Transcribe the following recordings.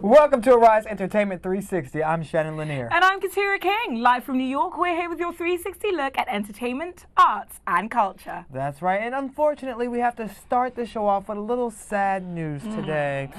Welcome to Arise Entertainment 360. I'm Shannon Lanier. And I'm Katura King. Live from New York, we're here with your 360 look at entertainment, arts, and culture. That's right. And unfortunately, we have to start the show off with a little sad news today.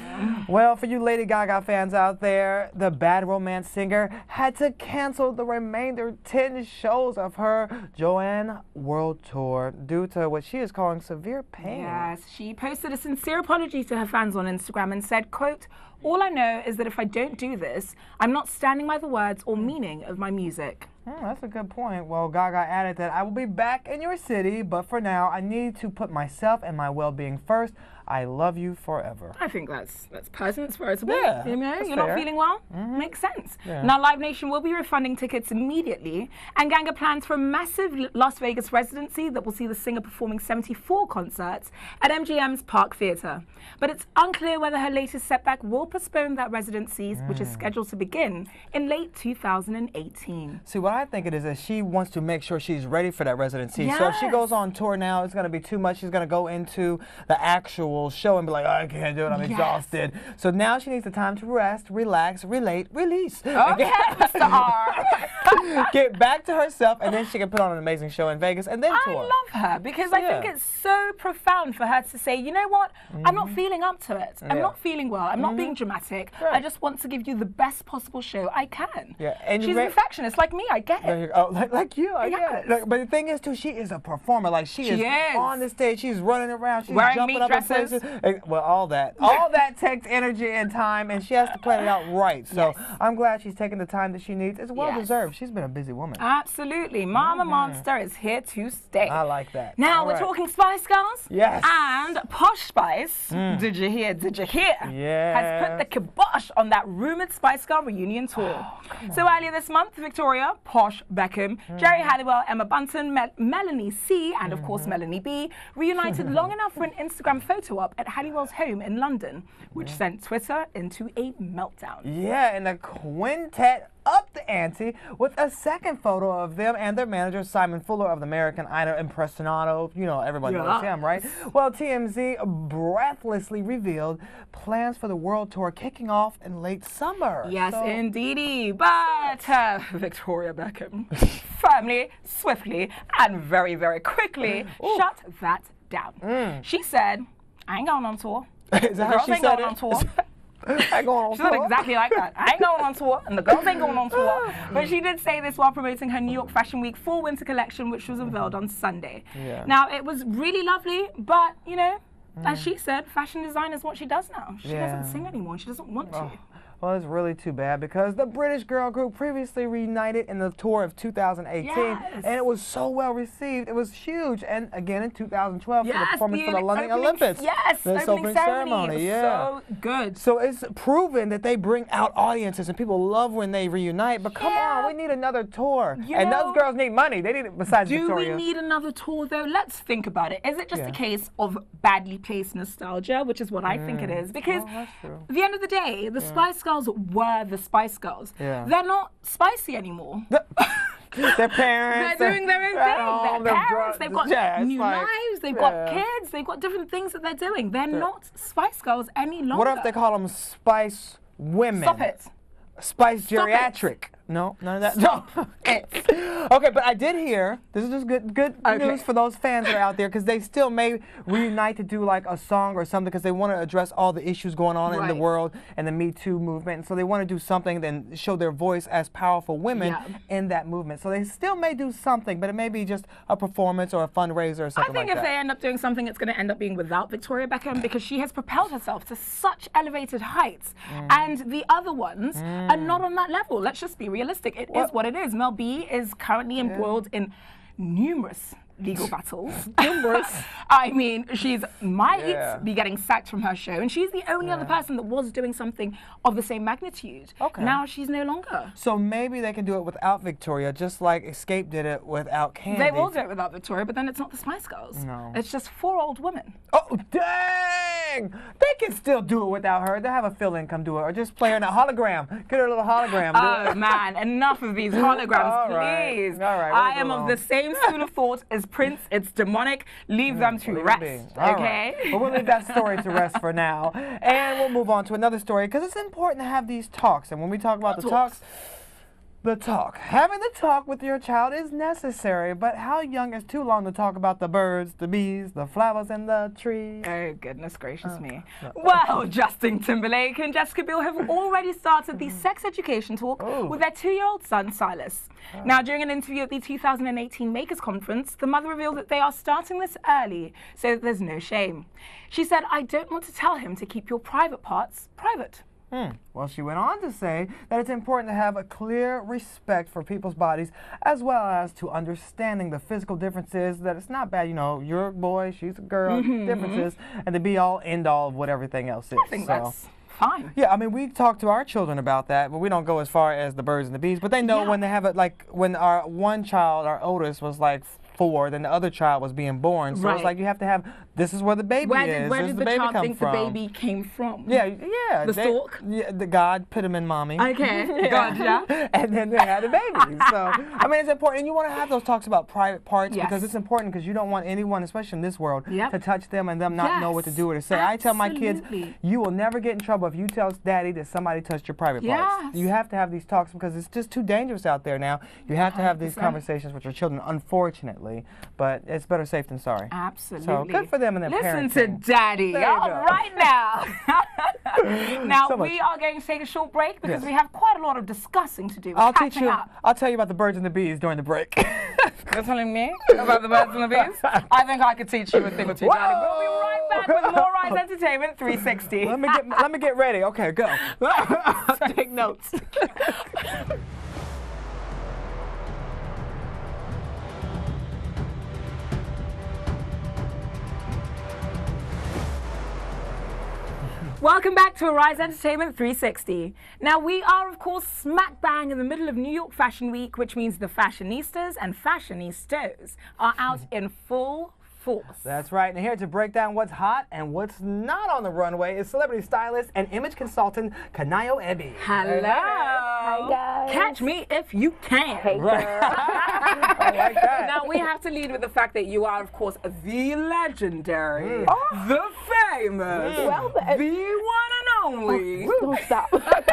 Well, for you Lady Gaga fans out there, the Bad Romance singer had to cancel the remainder 10 shows of her Joanne World Tour due to what she is calling severe pain. Yes, she posted a sincere apology to her fans on Instagram and said, quote, "All I know is that if I don't do this, I'm not standing by the words or meaning of my music." That's a good point. Well, Gaga added that I will be back in your city, but for now, I need to put myself and my well-being first. I love you forever. I think that's personal, it's veritable. Yeah, you know, that's you're fair. not feeling well. Makes sense. Yeah. Now, Live Nation will be refunding tickets immediately, and Ganga plans for a massive Las Vegas residency that will see the singer performing 74 concerts at MGM's Park Theatre. But it's unclear whether her latest setback will postpone that residency, which is scheduled to begin in late 2018. See, what I think it is that she wants to make sure she's ready for that residency. So if she goes on tour now, it's going to be too much. She's going to go into the actual show and be like, oh, I can't do it, I'm exhausted. So now she needs the time to rest, relax, relate, release. Okay, Mr. R. Get back to herself, and then she can put on an amazing show in Vegas and then tour. I love her because I think it's so profound for her to say, you know what, I'm not feeling up to it. I'm not feeling well. I'm not being dramatic. I just want to give you the best possible show I can. Yeah, and she's a perfectionist like me. I get it. Oh, like you, I get it. Like, but the thing is, too, she is a performer. Like, she is on the stage. She's running around. She's wearing jumping meat up dresses. in places. Well, all that takes energy and time, and she has to plan it out right. So I'm glad she's taking the time that she needs. It's well deserved. She's been a busy woman. Absolutely. Mama Monster is here to stay. I like that. Now we're talking Spice Girls. Yes. And Posh Spice, did you hear? Yes. Has put the kibosh on that rumored Spice Girl reunion tour. So earlier this month, Victoria, Posh, Beckham, Jerry Halliwell, Emma Bunton, Melanie C, and of course Melanie B, reunited long enough for an Instagram photo op at Halliwell's home in London, which sent Twitter into a meltdown. Yeah, and the quintet upped the ante with a second photo of them and their manager, Simon Fuller of the American Idol impressionado. You know, everybody knows him, right? Well, TMZ breathlessly revealed plans for the world tour kicking off in late summer. Yes, indeedy. But Victoria Beckham firmly, swiftly, and very, very quickly shut that down. She said, I ain't going on tour. Is that how she said it? On tour. I ain't going on She tour. said exactly like that. I ain't going on tour, and the girls ain't going on tour. But she did say this while promoting her New York Fashion Week fall-winter collection, which was unveiled on Sunday. Yeah. Now, it was really lovely, but, you know, as she said, fashion design is what she does now. She doesn't sing anymore. She doesn't want to. Well, it's really too bad because the British girl group previously reunited in the tour of 2018, and it was so well received. It was huge. And again in 2012 for the performance for the London Olympics. Yes, the opening ceremony. So good. So it's proven that they bring out audiences and people love when they reunite. But come on, we need another tour. And those girls need money. They need it besides Victoria. Do we need another tour though? Let's think about it. Is it just a case of badly placed nostalgia, which is what I think it is? Because at the end of the day, the Spice Girls were the Spice Girls. They're not spicy anymore. Their parents. They're doing their own thing. Their parents, they've got new lives, they've got kids, they've got different things that they're doing. They're not Spice Girls any longer. What if they call them Spice Women? Stop it. Spice Geriatric. No, none of that. No. Okay, but I did hear, this is just good news for those fans that are out there, because they still may reunite to do like a song or something, because they want to address all the issues going on in the world and the Me Too movement. And so they want to do something and show their voice as powerful women in that movement. So they still may do something, but it may be just a performance or a fundraiser or something like that. I think if they end up doing something, it's going to end up being without Victoria Beckham, because she has propelled herself to such elevated heights. And the other ones are not on that level. Let's just be realistic. It is what it is. Mel B is currently embroiled in numerous legal battles. I mean, she's might be getting sacked from her show, and she's the only other person that was doing something of the same magnitude. Now she's no longer. So maybe they can do it without Victoria, just like Escape did it without Candy. They will do it without Victoria, but then it's not the Spice Girls. No. It's just 4 old women. Oh, dang! They can still do it without her. They'll have a fill-in come do it, or just play her in a hologram. Get her a little hologram. Oh, man, enough of these holograms, please. All right, I am of the same school of thought as is Prince. It's demonic. Leave them to rest, okay? Right. But we'll leave that story to rest for now. And we'll move on to another story because it's important to have these talks. And when we talk about having the talk with your child is necessary, but how young is too long to talk about the birds, the bees, the flowers, and the trees? Oh, goodness gracious me. Well, Justin Timberlake and Jessica Biel have already started the sex education talk with their 2-year-old son, Silas. Now, during an interview at the 2018 Makers Conference, the mother revealed that they are starting this early so that there's no shame. She said, "I don't want to tell him to keep your private parts private." Well, she went on to say that it's important to have a clear respect for people's bodies as well as to understanding the physical differences, that it's not bad, you know, you're a boy, she's a girl, differences, and to be all end all of what everything else is. I think that's fine. Yeah, I mean, we talk to our children about that, but we don't go as far as the birds and the bees, but they know when they have it, like when our one child, our oldest, was like 4, then the other child was being born. So it's like you have to have, this is where the baby is. Where did the baby child come think from? the baby came from? Yeah. The stalk? Yeah, the God put him in mommy. Okay, gotcha. And then they had a baby. So, I mean, it's important. And you want to have those talks about private parts because it's important because you don't want anyone, especially in this world, to touch them and them not know what to do or to say. I tell my kids, you will never get in trouble if you tell daddy that somebody touched your private parts. You have to have these talks because it's just too dangerous out there now. You have to have these conversations with your children, unfortunately. But it's better safe than sorry. Absolutely. So good for them and their parenting. Listen to Daddy. All right now. Now we are going to take a short break because we have quite a lot of discussing to do. I'll tell you about the birds and the bees during the break. You're telling me about the birds and the bees? I think I could teach you a thing or two, Daddy. We'll be right back with more Rise Entertainment 360. Let me get ready. Okay, go. Take notes. Welcome back to Rise Entertainment 360. Now we are, of course, smack bang in the middle of New York Fashion Week, which means the fashionistas and fashionistas are out in full force. That's right, and here to break down what's hot and what's not on the runway is celebrity stylist and image consultant Kanoyo Ebi. Hello. Hi, guys. Catch me if you can. Hey, girl. I like that. Now we have to lead with the fact that you are, of course, the legendary, the famous, the one and only. Don't stop. But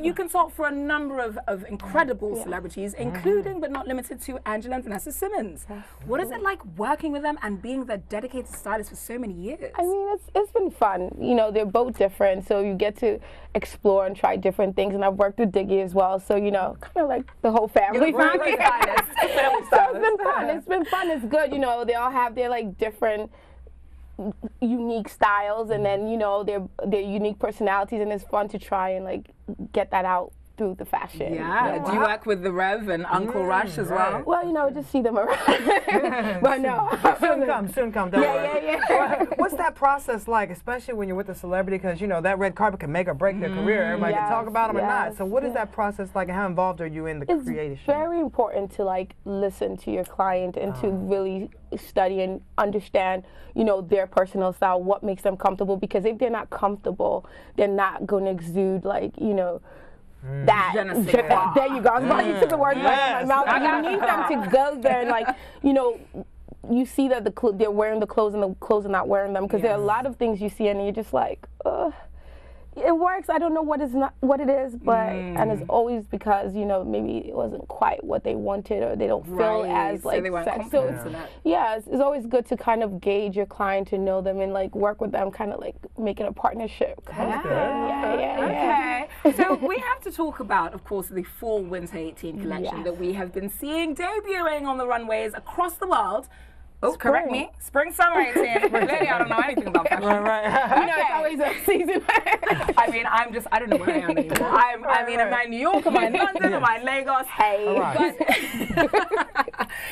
you consult for a number of incredible celebrities, including but not limited to Angela and Vanessa Simmons. What is it like working with them and being the dedicated stylist for so many years? I mean, it's been fun. You know, they're both different, so you get to explore and try different things. And I've worked with Diggy as well, so you know, kind of like the whole family. You're the family stylist. So it's been fun. It's been fun. It's good. You know, they all have their like different unique styles, and then you know their unique personalities, and it's fun to try and like get that out through the fashion. Yeah. Do you work with the Rev and Uncle Rush as well? Well, you know, just see them around. But no. Soon come. Don't worry. Yeah. What's that process like, especially when you're with a celebrity? Because you know that red carpet can make or break their career. Everybody can talk about them or not. So what is that process like, and how involved are you in the creation? It's very important to like listen to your client and to really study and understand, you know, their personal style, what makes them comfortable. Because if they're not comfortable, they're not going to exude like, you know, that. There you go. I was about to use the word right in my mouth. You need them to go there and like, you know, you see that they're wearing the clothes and the clothes are not wearing them, because there are a lot of things you see and you're just like, it works. I don't know what it is, but and it's always because, you know, maybe it wasn't quite what they wanted, or they don't feel as like sex. So it's always good to kind of gauge your client, to know them and like work with them, kind of like making a partnership. Okay. So we have to talk about, of course, the fall winter 18 collection that we have been seeing debuting on the runways across the world. Oh, correct me. Spring, summer 18. Clearly, I don't know anything about fashion. Right. You know, it's always a season. I mean, I don't know where I am anymore. I mean, am I in New York? Am I in London? Am I in Lagos? Hey.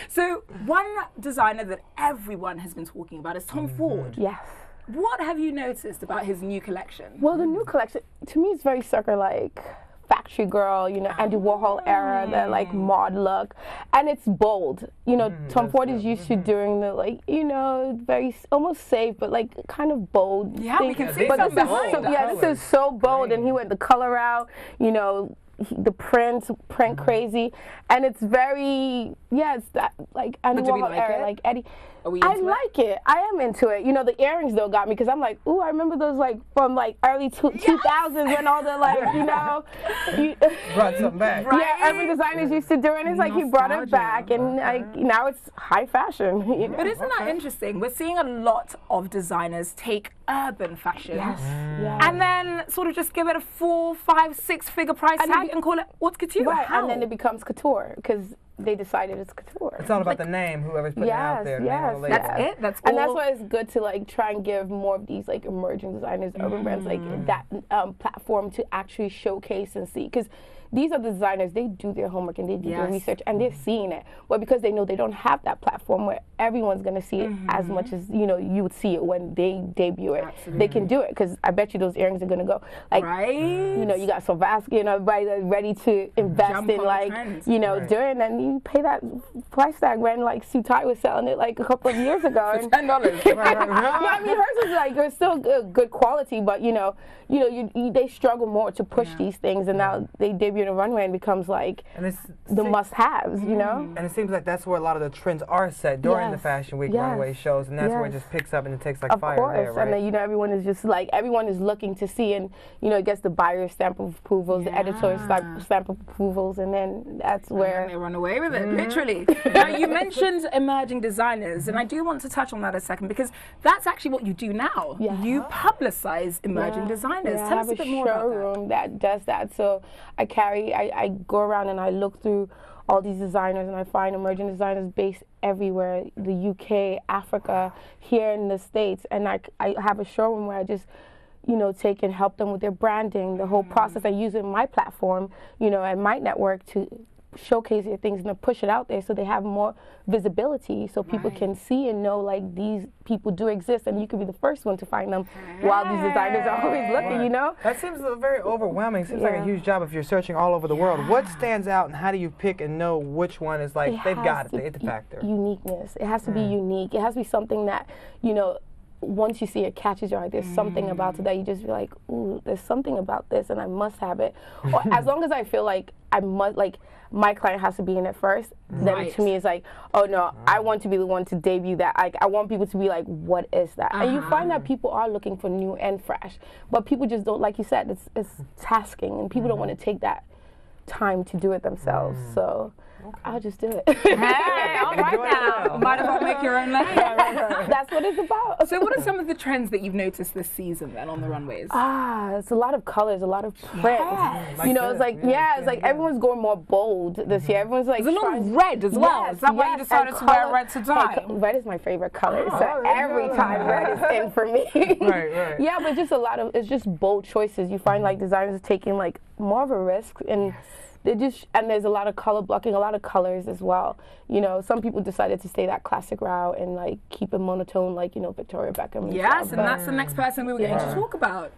So, one designer that everyone has been talking about is Tom Ford. Yes. What have you noticed about his new collection? Well, the new collection, to me, is very circa-like. Factory girl, you know, Andy Warhol era, the like mod look, and it's bold. You know, Tom Ford is used to doing the like, you know, very almost safe, but like kind of bold. Yeah, we can see but some bold. this is so bold, and he went the color out. You know, the print crazy, and it's very it's that like Andy Warhol era, like Eddie. I like it. I am into it. You know, the earrings though got me because I'm like, ooh, I remember those like from like early 2000s when all the like, you know, brought something back. Right? Yeah, every designers used to do it. And it's like he brought it back, and like now it's high fashion. You know? But isn't that interesting? We're seeing a lot of designers take urban fashion, and then sort of just give it a 4, 5, 6-figure price tag and call it haute couture. Right, and then it becomes couture because they decided it's couture. It's all about the name, whoever's putting it out there. Yes, that's it. That's all. And that's why it's good to like try and give more of these like emerging designers, urban brands, like that platform to actually showcase and see. Because these are the designers, they do their homework and they do their research and they're seeing it. But because they know they don't have that platform where everyone's going to see it as much as, you know, you would see it when they debut it. They can do it because I bet you those earrings are going to go. Like, you know, you got Swarovski and everybody that's ready to invest in like, you know, doing, and you pay that price tag when like Sutai was selling it like a couple of years ago. For $10. No, I mean, hers is like, it's still good quality, but you know, they struggle more to push these things, and now they debut in a runway and becomes like the must-haves, you know? And it seems like that's where a lot of the trends are set during the Fashion Week runway shows, and that's where it just picks up and it takes like fire there, right? And then, you know, everyone is just like, everyone is looking to see, and, you know, it gets the buyer's stamp of approvals, the editor's stamp of approvals, and then that's where... And they run away with it, literally. Now, you mentioned emerging designers, and I do want to touch on that a second, because that's actually what you do now. You publicize emerging designers. Tell us a bit more about that. I have a showroom that does that, so I go around and I look through all these designers and I find emerging designers based everywhere, the UK, Africa, here in the States, and I have a showroom where I just, you know, take and help them with their branding, the whole process. I use it in my platform, you know, and my network to showcase their things and to push it out there so they have more visibility, so people can see and know like these people do exist, and you could be the first one to find them while these designers are always looking, you know? That seems very overwhelming. It seems like a huge job if you're searching all over the world. What stands out, and how do you pick and know which one is like, they've got it, they hit the factor? Uniqueness. It has to be unique. It has to be something that, you know, once you see it catches your eye, there's something about it that you just be like, ooh, there's something about this and I must have it. Or as long as I feel like I must, like, my client has to be in it first, then to me it's like, oh no, I want to be the one to debut that. I want people to be like, what is that? And you find that people are looking for new and fresh, but people just don't, like you said, it's tasking, and people don't want to take that time to do it themselves. So I'll just do it. Hey, all right now. Might as well make your own lane. That's what it's about. So what are some of the trends that you've noticed this season then on the runways? It's a lot of colors, a lot of print. You know, it's like, it's like everyone's going more bold this year. Everyone's like, there's a lot of red as well. Is that why you decided to wear red today? Red is my favorite color, so every time red is in for me. Yeah, but just it's just bold choices. You find like designers taking like more of a risk, and and there's a lot of color blocking, a lot of colors as well. You know, some people decided to stay that classic route and like keep it monotone, like, you know, Victoria Beckham. Yes, and that's the next person we were going to talk about.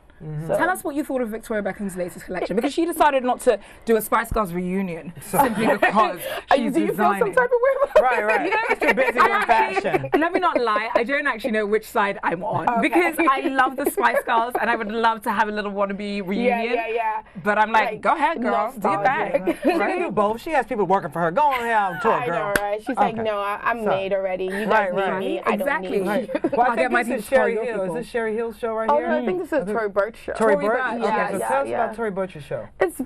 So tell us what you thought of Victoria Beckham's latest collection, because she decided not to do a Spice Girls reunion simply because she's do you feel some type of way about Right. You know, it's too busy with fashion. Let me not lie, I don't actually know which side I'm on, because I love the Spice Girls and I would love to have a little wannabe reunion. But I'm like, go ahead, girl, do your thing. Right, do both. She has people working for her. Go on out tour, girl. I know, right? She's like, no, I'm made already. You guys need me. I don't need you. Well, I think this is Sherry Hill. Is this Sherry Hill's show right here? Oh, no, I think this is Tory Burch show. Tory Burch? Yeah, okay, so tell us about Tory Burch's show. It's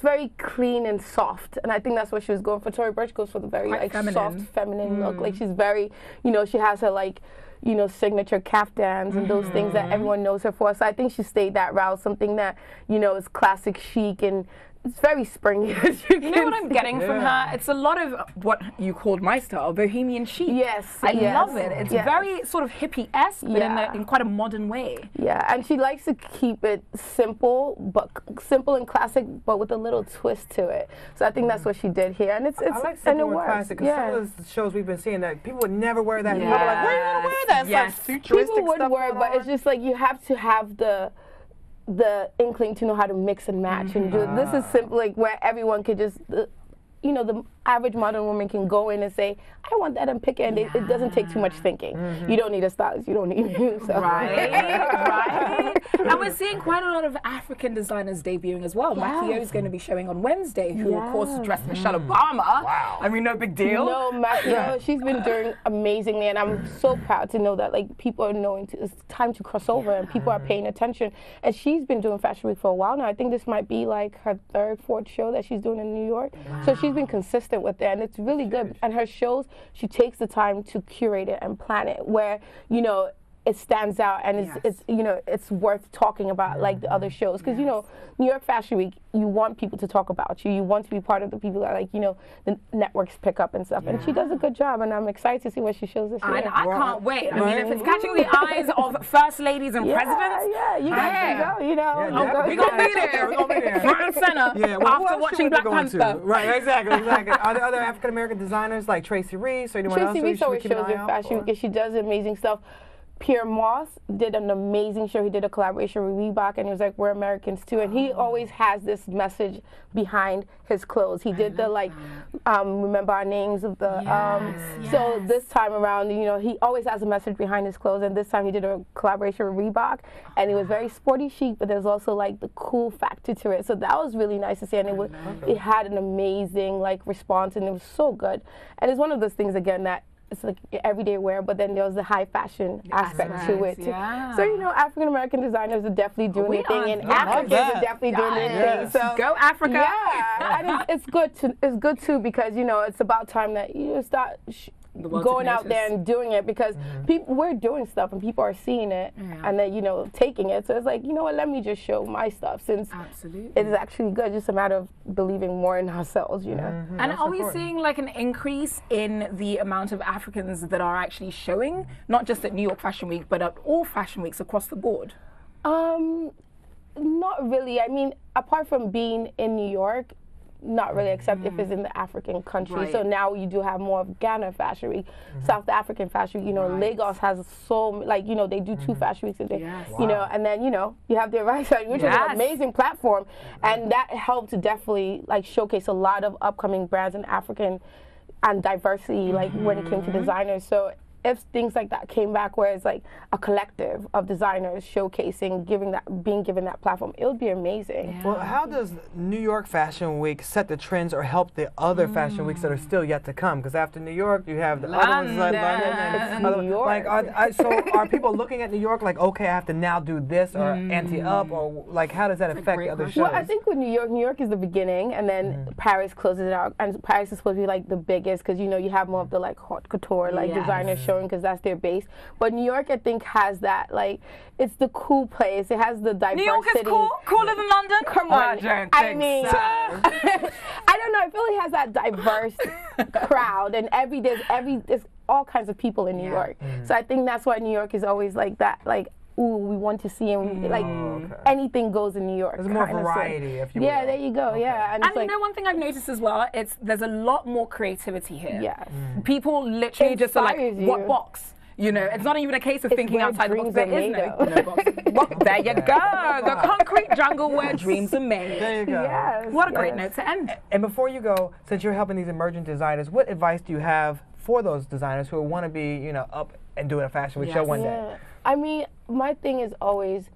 very clean and soft, and I think that's what she was going for. Tory Burch goes for the very like soft, feminine look. Like she's very, you know, she has her like, you know, signature caftans and those things that everyone knows her for. So I think she stayed that route, something that, you know, is classic chic and it's very springy. You know what I'm getting from her? It's a lot of what you called my style, bohemian chic. Yes, I love it. It's very sort of hippie-esque, but in quite a modern way. Yeah, and she likes to keep it simple and classic, but with a little twist to it. So I think that's what she did here, and it's I like simple and classic. Because some of the shows we've been seeing, that people would never wear that. People are like, where are you gonna wear that? It's like futuristic people would wear it, but it's just like you have to have the inkling to know how to mix and match and do this is simple, like where everyone could just you know, the average modern woman can go in and say, I want that and pick it, and it doesn't take too much thinking. You don't need a stylist, you don't need me. So. Right, right. And we're seeing quite a lot of African designers debuting as well. Makio is going to be showing on Wednesday, who of course dressed Michelle Obama. Wow. I mean, no big deal. No, Makio, she's been doing amazingly, and I'm so proud to know that like people are knowing it's time to cross over, and people are paying attention. And she's been doing Fashion Week for a while now. I think this might be like her 3rd, 4th show that she's doing in New York. So she's been consistent with it, and it's really good. And her shows, she takes the time to curate it and plan it, where, you know, it stands out, and it's you know, it's worth talking about like the other shows, because you know, New York Fashion Week, you want people to talk about you, you want to be part of the people that, like, you know, the networks pick up and stuff, and she does a good job, and I'm excited to see what she shows this year. I can't wait. I mean, if it's catching the eyes of first ladies and presidents, you guys can go, you know. we're gonna be there. We're gonna be there. Front and center. After watching Black Panther. Right, exactly. Are there other African American designers like Tracy Reese or anyone else? Tracy Reese always shows in Fashion Week, and she does amazing stuff. Pierre Moss did an amazing show. He did a collaboration with Reebok, and he was like, we're Americans too. And he always has this message behind his clothes. He did the like, remember our names of the, so this time around, you know, he always has a message behind his clothes. And this time he did a collaboration with Reebok, and it was very sporty chic, but there's also like the cool factor to it. So that was really nice to see, and it had an amazing like response, and it was so good. And it's one of those things, again, that it's like everyday wear, but then there was the high fashion aspect to it too. So, you know, African American designers are definitely doing their thing, and Africans are definitely doing their thing. So go Africa! Yeah, and it's good too, because, you know, it's about time that you start going out there and doing it, because people, we're doing stuff and people are seeing it and then, you know, taking it. So it's like, you know what, let me just show my stuff, since it's actually good. Just a matter of believing more in ourselves, you know. And are we seeing like an increase in the amount of Africans that are actually showing, not just at New York Fashion Week, but at all fashion weeks across the board? Not really. I mean, apart from being in New York, not really, except if it's in the African country. So now you do have more of Ghana Fashion Week, South African Fashion Week. You know, Lagos has so, like, you know, they do 2 fashion weeks a day. You know, and then, you know, you have the Right Side, which is an amazing platform, and that helped to definitely like showcase a lot of upcoming brands in African and diversity, like when it came to designers. So if things like that came back, where it's like a collective of designers showcasing, being given that platform, it would be amazing. Well, how does New York Fashion Week set the trends or help the other fashion weeks that are still yet to come? Because after New York, you have the other ones like London and New York. Like, so are people looking at New York like, okay, I have to now do this or ante up, or like, how does that affect the other shows? Well, I think with New York is the beginning, and then Paris closes it out, and Paris is supposed to be like the biggest, because, you know, you have more of the like haute couture, like designers showing, because that's their base. But New York, I think, has that, like, it's the cool place. It has the diversity. New York is cool? Cooler than London? Come on. I mean, I don't know. I feel like it has that diverse crowd, and there's all kinds of people in New York. So I think that's why New York is always like that, like, ooh, we want to see him, like, anything goes in New York. There's more variety, if you will. Yeah, there you go, And it's, you know, one thing I've noticed as well, there's a lot more creativity here. Yes. People literally just are like, what box? You know, it's not even a case of thinking outside the box. There is no box. Well, there you go. The concrete jungle where dreams are made. There you go. Yes, what a great note to end. And before you go, since you're helping these emerging designers, what advice do you have for those designers who want to be, you know, up and doing a fashion week show one day? I mean, my thing is always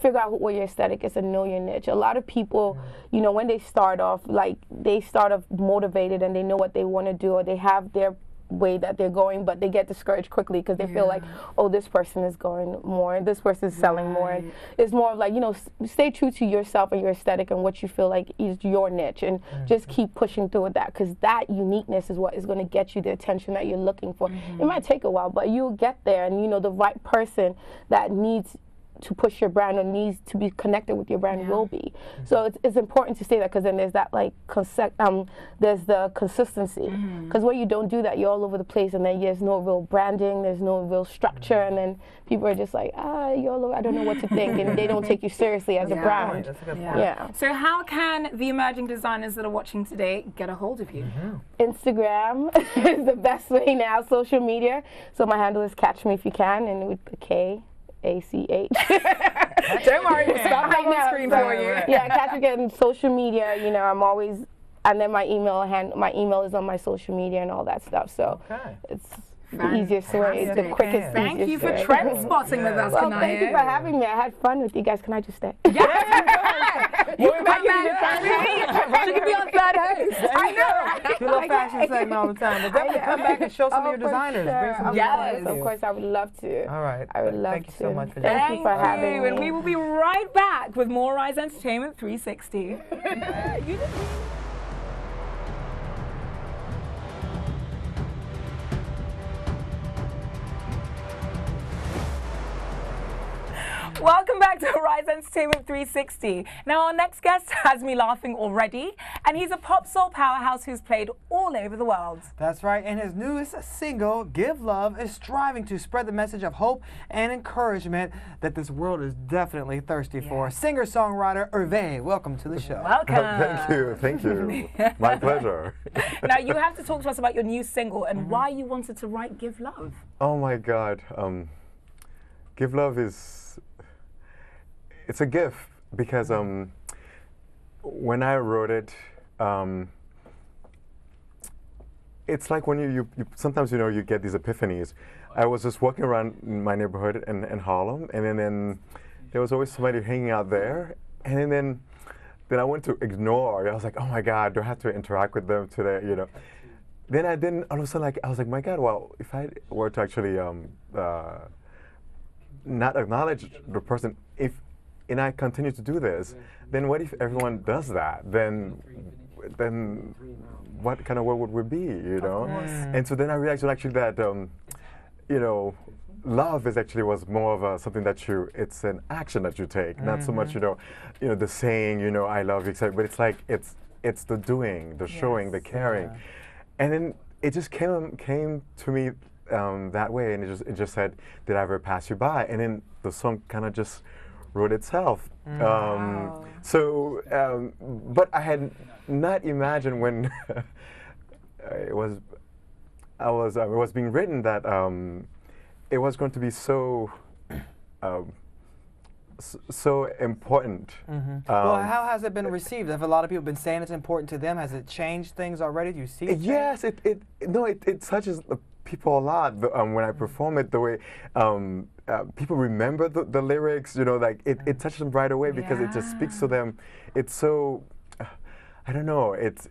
figure out what your aesthetic is and know your niche. A lot of people, you know, when they start off, like, they start off motivated and they know what they want to do, or they have their way that they're going, but they get discouraged quickly because they feel like, oh, this person is going more, this person is selling more. And it's more of like, you know, stay true to yourself and your aesthetic and what you feel like is your niche, and just keep pushing through with that, because that uniqueness is what is going to get you the attention that you're looking for. It might take a while, but you'll get there, and, you know, the right person that needs to push your brand or needs to be connected with your brand will be. So it's important to say that, because then there's that, like, there's the consistency. Because when you don't do that, you're all over the place, and then there's no real branding, there's no real structure, and then people are just like, you're all over, I don't know what to think, and they don't take you seriously as a brand. That's a good point. So how can the emerging designers that are watching today get a hold of you? Instagram is the best way now, social media. So my handle is Catch Me If You Can, and with the K. ACH. Don't worry, we'll stop that on screen for you. Yeah, Catch Me on social media. You know, I'm always and then my email is on my social media and all that stuff. So it's the easiest way, the quickest. Thank you for way. trend spotting with us, Well, Kanoyo. thank you for having me. I had fun with you guys. Can I just stay? You can come back. She can be on third host. I know. Do a little fashion segment all the time. But definitely come back and show some of your designers. Bring some Yes, of course, I would love to. All right. I would love Thank you to. so much for Thank you for having me. And we will be right back with more Rise Entertainment 360. Welcome back to Rise Entertainment 360. Now, our next guest has me laughing already, and he's a pop soul powerhouse who's played all over the world. That's right, and his newest single, Give Love, is striving to spread the message of hope and encouragement that this world is definitely thirsty for. Singer-songwriter Herve, welcome to the show. Welcome. Thank you. My pleasure. Now, you have to talk to us about your new single and why you wanted to write Give Love. Oh my God. Give Love it's a gift because when I wrote it, it's like when you sometimes you get these epiphanies. I was just walking around in my neighborhood in Harlem, and then there was always somebody hanging out there, and then I went to ignore. I was like, oh my God, do I have to interact with them today? Then I didn't. All of a sudden, I was like, my God, well, if I were to actually not acknowledge the person, and I continue to do this, then what if everyone does that? Then what kind of world would we be, And so then I realized actually that, love was more of something that it's an action that you take, not so much, the saying, I love you, etc. But it's like, it's the doing, the showing, the caring. And then it just came to me that way, and it just said, did I ever pass you by? And then the song kind of just wrote itself. Wow. But I had not imagined when it was being written that it was going to be so important. Well, how has it been received? Have a lot of people been saying it's important to them? Has it changed things already? Do you see it? Yes, it touches people a lot when I perform it. The way people remember the lyrics, it touches them right away because it just speaks to them. It's so, I don't know. It's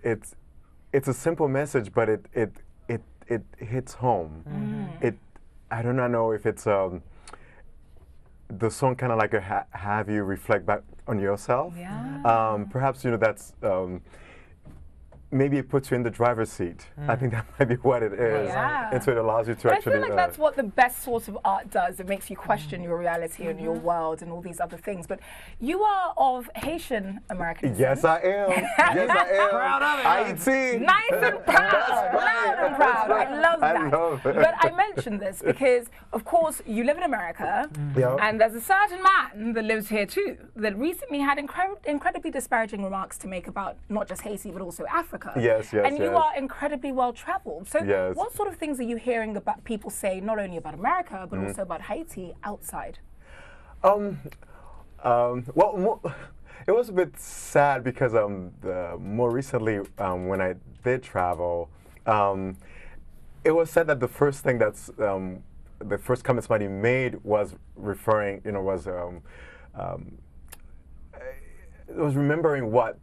a simple message, but it hits home. I do not know if it's the song kind of like have you reflect back on yourself. Perhaps that's. Maybe it puts you in the driver's seat. I think that might be what it is. And so it allows you to but actually... I feel like that's what the best sort of art does. It makes you question your reality and your world and all these other things. But you are of Haitian American descent. Yes, I am. Yes, I am. Proud of it. Haiti. Nice and proud. Loud and proud. I love that. I love it. But I mentioned this because, of course, you live in America, and there's a certain man that lives here too that recently had incredibly disparaging remarks to make about not just Haiti, but also Africa. Yes. And you are incredibly well traveled. So what sort of things are you hearing about people say, not only about America, but also about Haiti outside? Well, it was a bit sad because more recently, when I did travel, it was said that the first thing the first comment somebody made was referring, was remembering what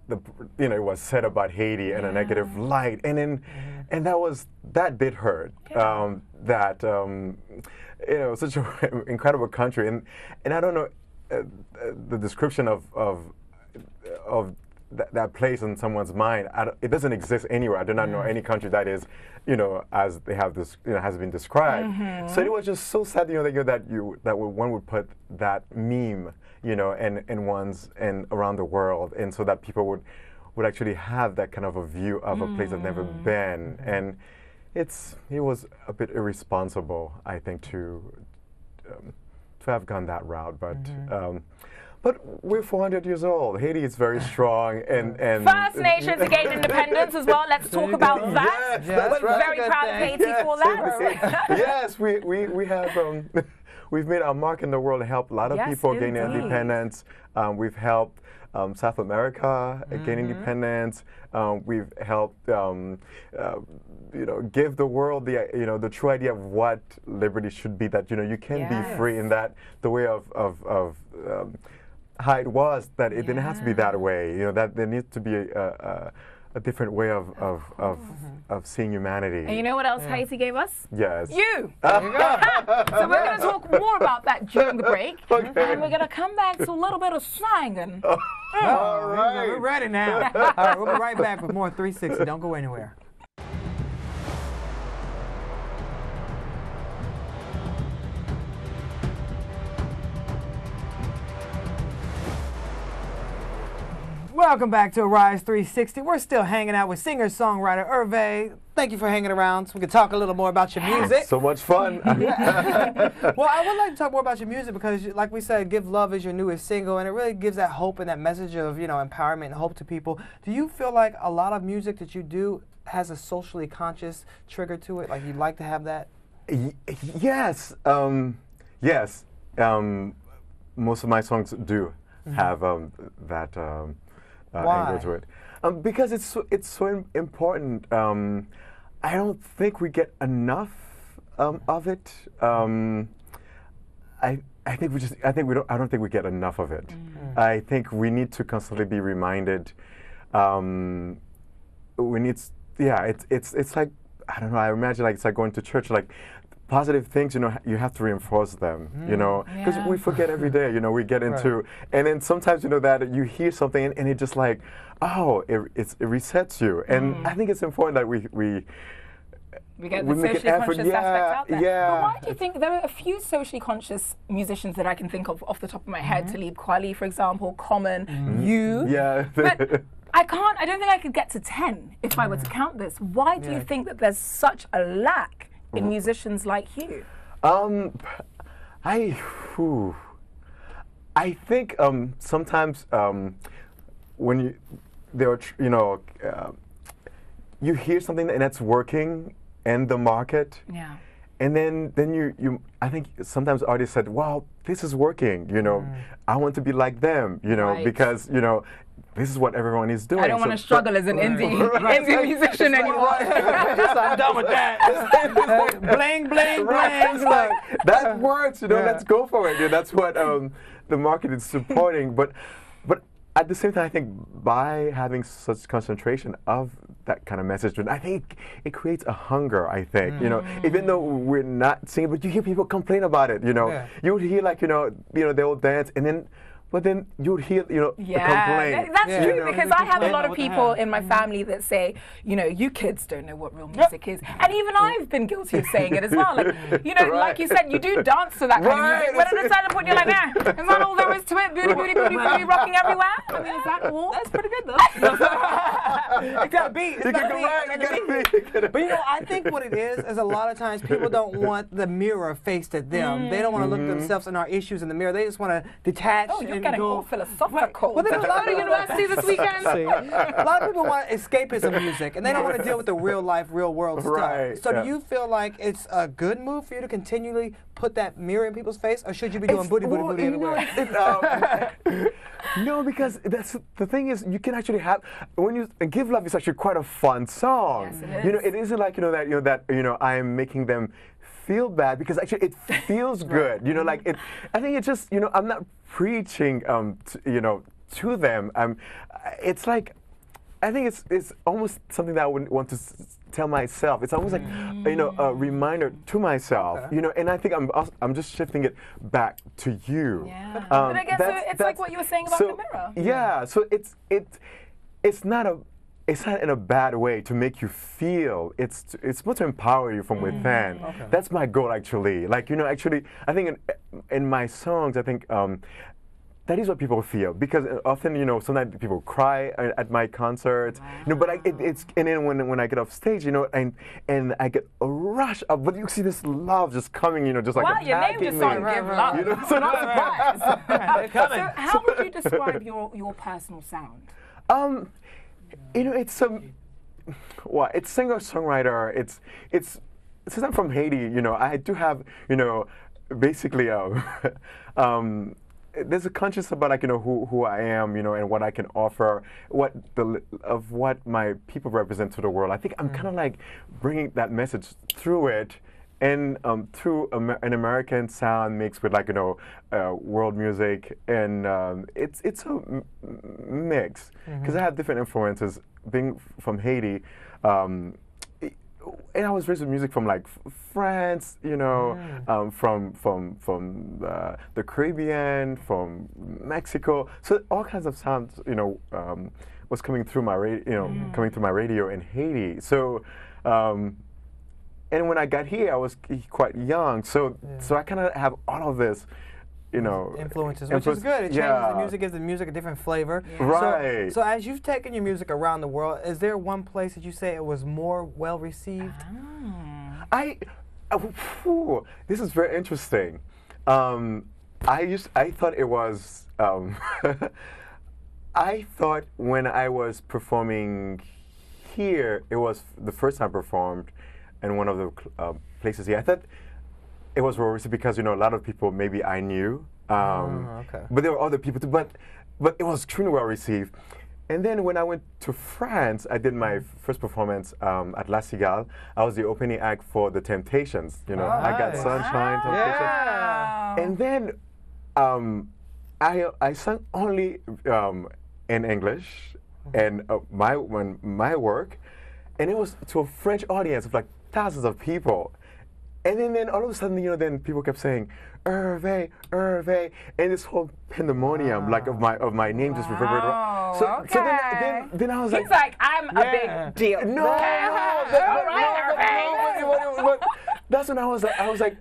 was said about Haiti in a negative light, and that did hurt. Such an incredible country, and I don't know the description of that place in someone's mind. It doesn't exist anywhere. I do not know any country that is, as they have this, has been described. So it was just so sad, that one would put that meme, and around the world, and so that people would actually have that kind of a view of a place they've never been, and it was a bit irresponsible, I think, to have gone that route, but we're 400 years old. Haiti is very strong, and First Nations gained independence as well. Let's talk about that. Yes, We're very proud of Haiti for that. Yes, we have we've made our mark in the world, helped a lot of Yes, people gain indeed. independence. We've helped South America gain independence. We've helped give the world the true idea of what liberty should be. That you can be free in that the way of how it was. That it didn't have to be that way. That there needs to be a different way of seeing humanity. And you know what else Haiti gave us? Yes. You. There you go. So we're going to talk more about that during the break. Okay. And we're going to come back to a little bit of singing. All right. We're ready now. All right, we'll be right back with more 360. Don't go anywhere. Welcome back to Arise 360. We're still hanging out with singer-songwriter Herve. Thank you for hanging around so we can talk a little more about your music. So much fun. Well, I would like to talk more about your music because, like we said, Give Love is your newest single, and it really gives that hope and that message of, empowerment and hope to people. Do you feel like a lot of music that you do has a socially conscious trigger to it? Like you'd like to have that? Yes. Yes. Most of my songs do have that angle to it. Because it's so important. I don't think we get enough of it. I don't think we get enough of it. I think we need to constantly be reminded. It's like, I don't know, I imagine like it's like going to church, like positive things, you have to reinforce them, because we forget every day, we get into, and then sometimes, that you hear something and it just like, oh, it resets you. And I think it's important that we get the socially conscious aspect out there. Yeah. But why do you think there are a few socially conscious musicians that I can think of off the top of my head? Talib Kweli, for example, Common, you. Yeah. But I don't think I could get to 10 if I were to count this. Why do you think that there's such a lack in musicians like you? I think sometimes when you hear something and that's working in the market, and then you I think sometimes artists said, "Wow, this is working. I want to be like them. Because this is what everyone is doing." I don't want to struggle as an indie musician anymore. I'm done with that. Bling, bling, bling. It's like, that works, let's go for it. That's what the market is supporting. But at the same time, I think by having such concentration of that kind of message, I think it creates a hunger, I think. Even though we're not singing, but you hear people complain about it, You would hear like, they'll dance and then, but then you would hear, a complaint. That's true, because I have a lot of people in my family that say, you kids don't know what real music is. And even I've been guilty of saying it as well. Like, like you said, you do dance to that kind of music. But at a certain point, you're like, nah, is that all there is to it? Booty, booty, booty, booty, rocking everywhere? I mean, is that all? That's pretty good, though. It got beat. But I think what it is a lot of times people don't want the mirror faced at them. They don't want to look at themselves and our issues in the mirror. They just want to detach. You're getting all philosophical. Well, Go to university this weekend. A lot of people want escapism music, and they don't want to deal with the real life, real world stuff. So do you feel like it's a good move for you to continually put that mirror in people's face, or should you be doing booty, booty, booty everywhere? No, because that's the thing is you can actually have when you Give Love is actually quite a fun song. Yes, it is. It isn't like I am making them feel bad, because actually it feels good. Like it. I think it's just I'm not preaching to them. It's like I think it's almost something that I would want to tell myself. It's almost like a reminder to myself. And I think I'm just shifting it back to you. Yeah. But I guess it's like what you were saying about the mirror. Yeah. So it's not in a bad way to make you feel. It's supposed to empower you from within. Okay. That's my goal, actually. Like actually, I think in my songs, I think that is what people feel, because often sometimes people cry at my concerts. Wow. But it's and then when I get off stage, and I get a rush of, but you see this love just coming, just like wow, your name just on Give Love. So not surprised. So how would you describe your personal sound? It's it's singer-songwriter. Since I'm from Haiti, I do have, basically, there's a conscious about like who I am, and what I can offer, what my people represent to the world. I think I'm kind of like bringing that message through it, and through an American sound mixed with like world music, and it's a mix because I have different influences. Being from Haiti. And I was raised with music from like France, from the Caribbean, from Mexico. So all kinds of sounds, was coming through my coming through my radio in Haiti. So, and when I got here, I was quite young. So I kind of have all of this. Influences, which is good. It changes the music, gives the music a different flavor. Yeah. Right. So as you've taken your music around the world, is there one place that you say it was more well received? This is very interesting. I thought it was. I thought when I was performing here, it was the first time I performed in one of the places here. I thought it was well received because a lot of people maybe I knew, but there were other people too. But it was truly well received. And then when I went to France, I did my first performance at La Cigale. I was the opening act for the Temptations. I got Sunshine, Temptations, and then I sang only in English and my work, and it was to a French audience of like thousands of people. And then all of a sudden, then people kept saying, Herve, Herve, and this whole pandemonium, like of my name just reverberated around. So then I was like, he's like, I'm a big deal. No, but that's when I was like,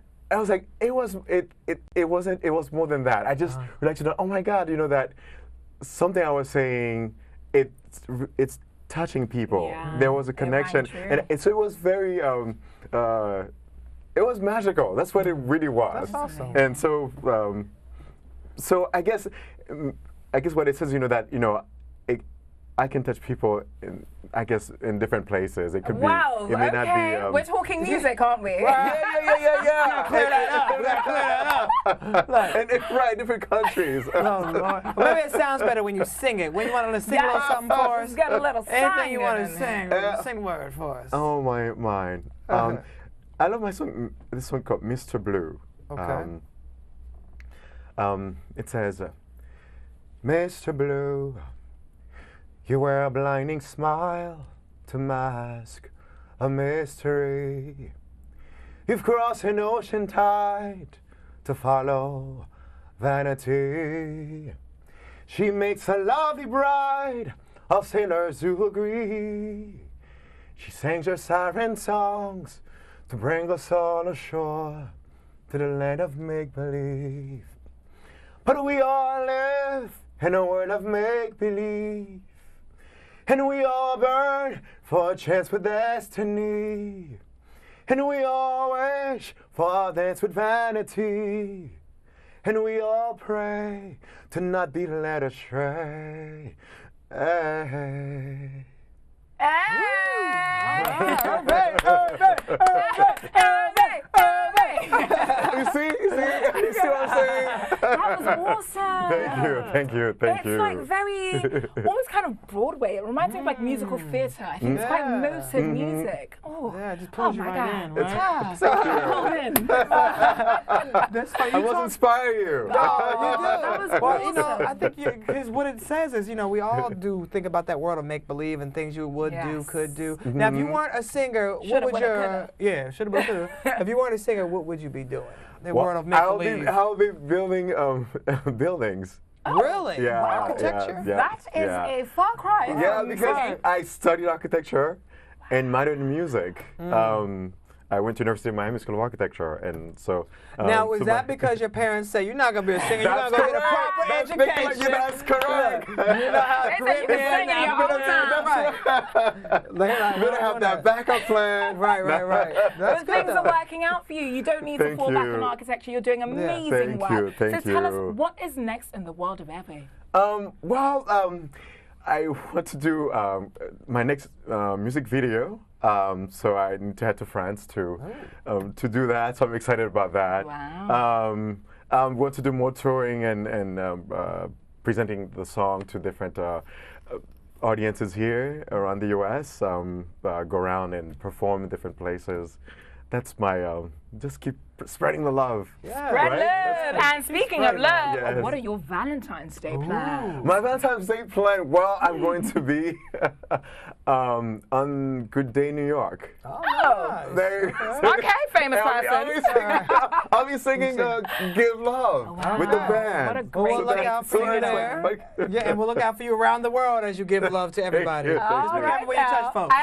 it was more than that. I just realized, oh my God, that something I was saying, it's touching people. Yeah. There was a connection, and so it was very. It was magical. That's what it really was. That's awesome. And so, so I guess what it says, that I can touch people in different places. It could be. It may not be. We're talking music, aren't we? Yeah. Clear that up. Right, different countries. Oh, Lord. Well, maybe it sounds better when you sing it. When you want to sing a little something for us. Get a little Anything you want to sing word for us. Oh mine. I love my song. This song called Mr. Blue. Okay. It says, Mr. Blue, you wear a blinding smile to mask a mystery. You've crossed an ocean tide to follow vanity. She makes a lovely bride of sailors who agree. She sings her siren songs to bring us all ashore to the land of make-believe. But we all live in a world of make-believe, and we all burn for a chance with destiny, and we all wish for a dance with vanity, and we all pray to not be led astray. Hey. You see what I'm saying? That was awesome. Thank you. It's like very, almost kind of Broadway. It reminds me of like musical theatre. I think it's quite motive music. Oh, yeah, it just pulls you right in, right? That's I must inspire you. I think because what it says is, we all do think about that world of make believe and things you would do, could do. Now, if you weren't a singer, what would your shoulda, woulda, coulda. If you weren't a singer, what would you be doing? The world of make believe. I'll be building buildings. Oh, really? Yeah. Architecture? Yeah, that is a far cry. Yeah, because I studied architecture and minored in music. I went to University of Miami School of Architecture, and so. Now, was that because your parents said you're not gonna be a singer? You're not gonna get a proper education. That's correct. You know how to You've been singing your whole time. You better have that backup plan. Right. That's But good. things are working out for you. You don't need to fall back on architecture. You're doing amazing work. Thank so tell us, you. what is next in the world of Herve? I want to do my next music video. So I need to head to France to do that. So I'm excited about that. Wow. I want to do more touring and presenting the song to different audiences here around the U.S. Go around and perform in different places. That's my just keep spreading the love. Yeah. Spread Right? love. And speaking of love, Yes. what are your Valentine's Day plans? My Valentine's Day plan. Well, I'm going to be on Good Day, New York. Oh. There. Okay, famous person. I'll be singing "Give Love" with the band. What a Well, great we'll look date out for you to there. spend. Yeah, and we'll look out for you around the world as you give love to everybody. Thank you. All Be right careful where you touch now. folks.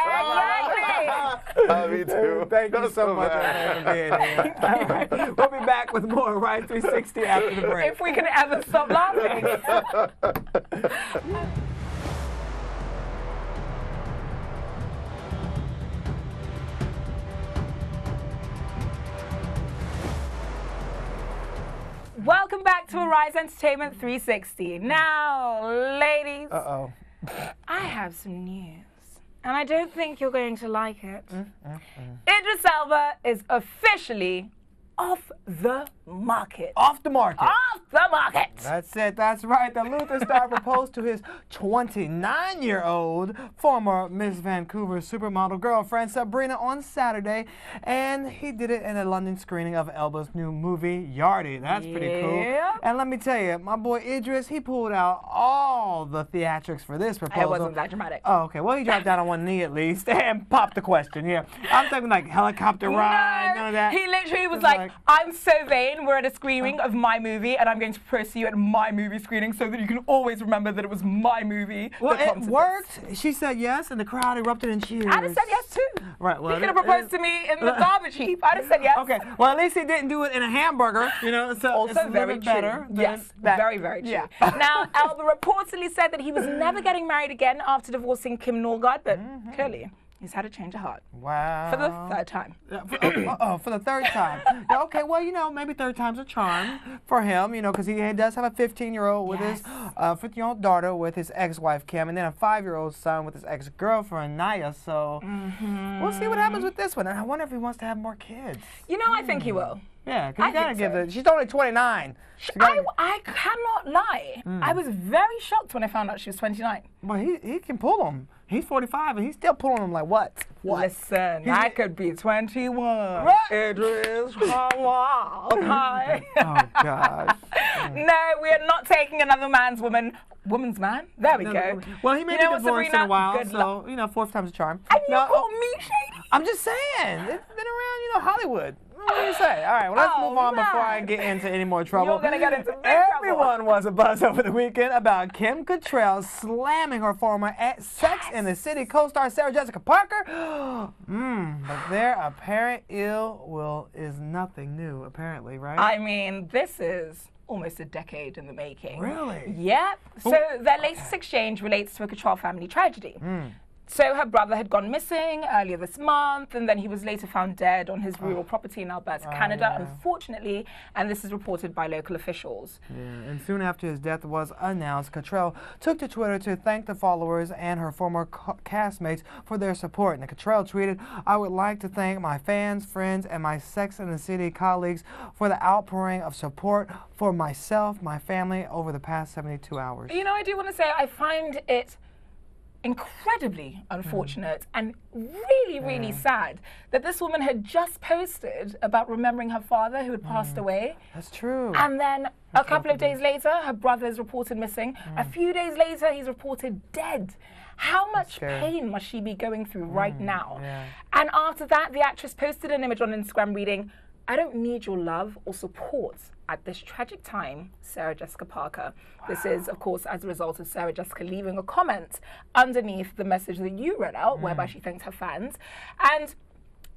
Exactly. Me too. Thank you so much for being here. All right. We'll be back with more Ride 360 after the break. If we can ever stop laughing. Welcome back to Arise Entertainment 360. Now, ladies, Uh-oh. I have some news, and I don't think you're going to like it. Idris Elba is officially off the market. Off the market. Off the market. That's it. That's right. The Luther star proposed to his 29-year-old former Miss Vancouver supermodel girlfriend Sabrina on Saturday, and he did it in a London screening of Elba's new movie Yardie. That's pretty cool. Yep. And let me tell you, my boy Idris, he pulled out all the theatrics for this proposal. It wasn't that dramatic. Oh, okay. Well, he dropped down on one knee at least and popped the question. Yeah, I'm talking like helicopter ride, none of that. He literally was It's like, I'm so vain. We're at a screening of my movie, and I'm going to propose to you at my movie screening so that you can always remember that it was my movie. Well, that it prompted worked. She said yes, and the crowd erupted in cheers. this. I'd have said yes too. Right. Well, He could have proposed to me in the garbage heap. I'd have said yes. Okay. Well, at least he didn't do it in a hamburger. You know, so Also it's a little very bit true. better. Than Yes, that. very, very true. Yeah. Now, Elba reportedly said that he was never getting married again after divorcing Kim Norgard, but clearly he's had a change of heart Wow. for the third time. For the third time. Yeah, okay, well, you know, maybe third time's a charm for him, you know, because he does have a 15-year-old with his 15-year-old daughter with his ex-wife Kim, and then a 5-year-old son with his ex-girlfriend Naya. So we'll see what happens with this one. And I wonder if he wants to have more kids. You know, I think he will. Yeah, because I you gotta think give so. the. She's only 29. She gotta- I cannot lie. I was very shocked when I found out she was 29. Well, he can pull them. He's 45 and he's still pulling them like what? Listen, He's- I could be 21. Right. Idris, hi. Oh gosh. No, we are not taking another woman's man. There we go. Well, he may You be know what, divorced in Sabrina? a while, Good so luck. you know, fourth time's a charm. And you No, call me shady? I'm just saying, it's been around, you know, Hollywood. What do you say? All right, well, let's Oh, move on before I man. get into any more trouble. You're gonna get into big Everyone trouble. was abuzz over the weekend about Kim Cattrall slamming her former Sex in the City co-star Sarah Jessica Parker. But their apparent ill will is nothing new, apparently, right? I mean, this is almost a decade in the making. Really? Yep. So their latest exchange relates to a Cattrall family tragedy. So her brother had gone missing earlier this month, and then he was later found dead on his rural property in Alberta, Canada, unfortunately, and this is reported by local officials. Yeah, and soon after his death was announced, Cattrall took to Twitter to thank the followers and her former castmates for their support. And Cattrall tweeted, "I would like to thank my fans, friends, and my Sex and the City colleagues for the outpouring of support for myself, my family, over the past 72 hours." You know, I do want to say I find it incredibly unfortunate and really, really sad that this woman had just posted about remembering her father who had passed away. That's true. And then a couple of days later, her brother is reported missing. A few days later, he's reported dead. How much scary. pain must she be going through right now? yeah. And after that, the actress posted an image on Instagram reading, "I don't need your love or support at this tragic time, Sarah Jessica Parker." This is, of course, as a result of Sarah Jessica leaving a comment underneath the message that you read out, whereby she thanked her fans. And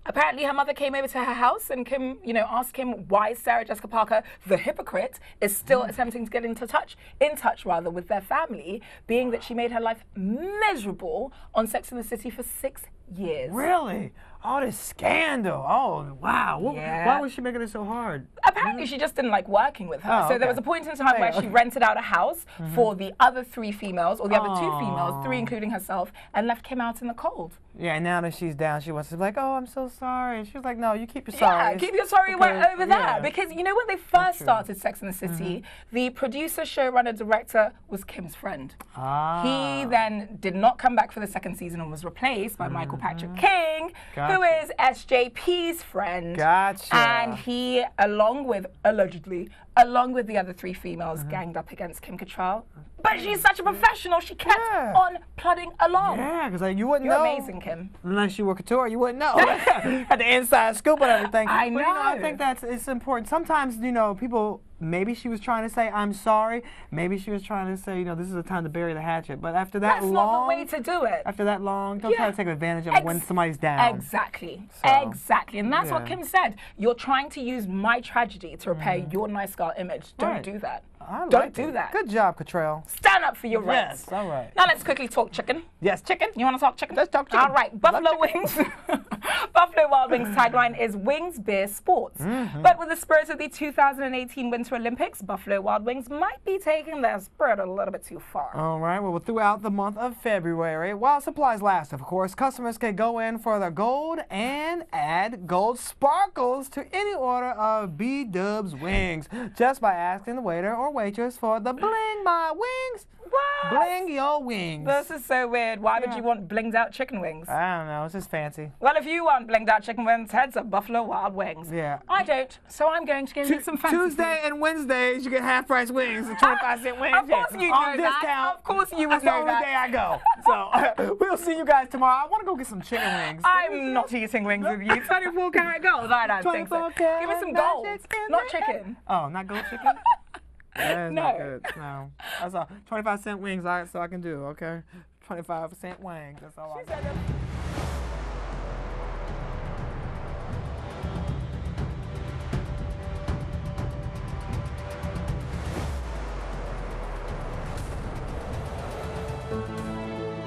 Apparently, her mother came over to her house and Kim, asked Kim why Sarah Jessica Parker, the hypocrite, is still attempting to get in touch with their family, being that she made her life miserable on Sex and the City for 6 years. Really? Oh, this scandal. Oh, wow. Why was she making it so hard? Apparently, she just didn't like working with her. Oh, So there was a point in time where she rented out a house for the other 3 females, or the other 2 females, 3 including herself, and left Kim out in the cold. Yeah, and now that she's down, she wants to be like, oh, I'm so sorry. And she was like, no, you keep your sorry. Yeah, keep your sorry over there. yeah. Because when they first started Sex and the City, the producer, showrunner, director was Kim's friend. He then did not come back for the 2nd season and was replaced by Michael Patrick King, who is SJP's friend. Gotcha. And he, along with the other 3 females, ganged up against Kim Cattrall. But she's such a professional, she kept on plodding along. Yeah, because you wouldn't You're know. amazing, Kim. Unless you were couture, you wouldn't know. Had the inside scoop and everything. I But, know. I think it's important. Sometimes, people, maybe she was trying to say, I'm sorry. Maybe she was trying to say, this is the time to bury the hatchet. But after that That's not the way to do it. After that long, don't try to take advantage of when somebody's down. Exactly. So, Exactly. And that's what Kim said. You're trying to use my tragedy to repair your nice girl image. Don't do that. Don't do that. Good job, Cottrell. Stand up for your rights. Yes, all right. Now let's quickly talk chicken. Yes, chicken. You want to talk chicken? Let's talk chicken. All right. Buffalo Wings. Buffalo Wild Wings tagline is Wings, Beer, Sports. But with the spirit of the 2018 Winter Olympics, Buffalo Wild Wings might be taking their spirit a little bit too far. All right. Well, throughout the month of February, while supplies last, of course, customers can go in for their gold and add gold sparkles to any order of B-Dubs wings just by asking the waiter or waitress for the Bling My Wings. What? Bling your wings. This is so weird. Why would you want blinged out chicken wings? I don't know. It's just fancy. Well, if you want blinged out chicken wings, head to Buffalo Wild Wings. Yeah. I don't, so I'm going to go get some fancy Tuesday and Wednesdays, you get half-price wings, 25-cent wings. Of course you on know that. discount. Of course you would That's the know only that. day I go. So we'll see you guys tomorrow. I want to go get some chicken wings. I'm not eating wings with you. 24 karat gold. I don't think so. 24 karat Give me some gold, magic in not there. chicken. Oh, not gold chicken? That is No. not good. No. That's all. 25-cent wings, so I can do, okay? 25-cent wings. That's all I